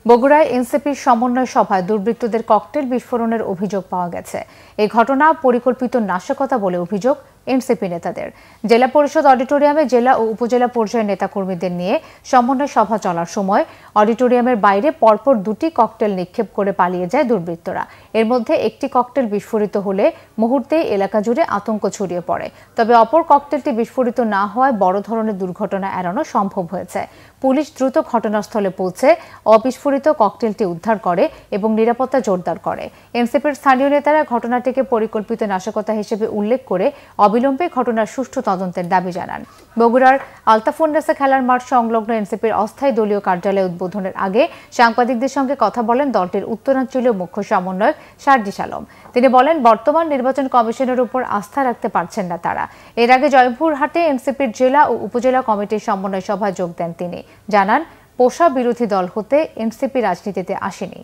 বগুড়ায় এনসিপির সমন্বয় সভায় দুর্বৃত্তদের ককটেল বিস্ফোরণের অভিযোগ পাওয়া গেছে। এই ঘটনা পরিকল্পিত নাশকতা বলে অভিযোগ এনসিপি নেতাদের। জেলা পরিষদ অডিটোরিয়ামে জেলা ও উপজেলা পর্যায়ের নেতাকর্মীদের নিয়ে সমন্বয় সভা চলার সময় অডিটোরিয়ামের বাইরে পরপর দুটি ককটেল নিক্ষেপ করে পালিয়ে যায় দুর্বৃত্তরা। এর মধ্যে একটি ককটেল বিস্ফোরিত হলে মুহূর্তেই এলাকা জুড়ে আতঙ্ক ছড়িয়ে পড়ে। তবে অপর ককটেলটি বিস্ফোরিত না হওয়ায় বড় ধরনের দুর্ঘটনা এড়ানো সম্ভব হয়েছে। পুলিশ দ্রুত ঘটনাস্থলে পৌঁছে অবিস্ফোরিত ককটেলটি উদ্ধার করে এবং নিরাপত্তা জোরদার করে। এনসিপির স্থানীয় নেতারা ঘটনাটিকে পরিকল্পিত নাশকতা হিসেবে উল্লেখ করে অবিলম্বে ঘটনার সুষ্ঠু তদন্তের দাবি জানান। বগুড়ার আলতাফুন্নেসা খেলার মাঠ সংলগ্ন এনসিপির অস্থায়ী দলীয় কার্যালয় উদ্বোধনের আগে সাংবাদিকদের সঙ্গে কথা বলেন দলটির উত্তরাঞ্চলীয় মুখ্য সমন্বয়ক সার্জিস আলম। তিনি বলেন, বর্তমান নির্বাচন কমিশনের উপর আস্থা রাখতে পারছেন না তারা। এর আগে জয়পুরহাটে এনসিপির জেলা ও উপজেলা কমিটির সমন্বয় সভায় যোগ দেন তিনি। জানান, পোষা বিরোধী দল হতে এনসিপি রাজনীতিতে আসেনি।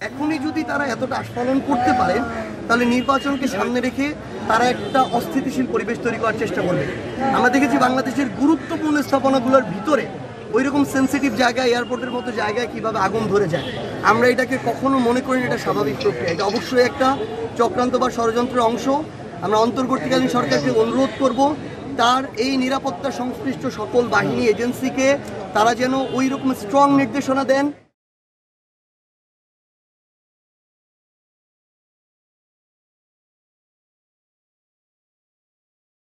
এখনই যদি তারা এতটা আস্ফালন করতে পারে, তাহলে নির্বাচনকে সামনে রেখে তারা একটা অস্থিতিশীল পরিবেশ তৈরি করার চেষ্টা করবে। আমরা দেখেছি বাংলাদেশের গুরুত্বপূর্ণ স্থাপনাগুলোর ভিতরে ওইরকম সেন্সিটিভ জায়গায়, এয়ারপোর্টের মতো জায়গায় কিভাবে আগুন ধরে যায়। আমরা এটাকে কখনো মনে করি এটা স্বাভাবিক প্রক্রিয়া। এটা অবশ্যই একটা চক্রান্ত বা ষড়যন্ত্রের অংশ। আমরা অন্তর্বর্তীকালীন সরকারকে অনুরোধ করব, তার এই নিরাপত্তা সংশ্লিষ্ট সকল বাহিনী এজেন্সিকে তারা যেন ওই রকম স্ট্রং নির্দেশনা দেন।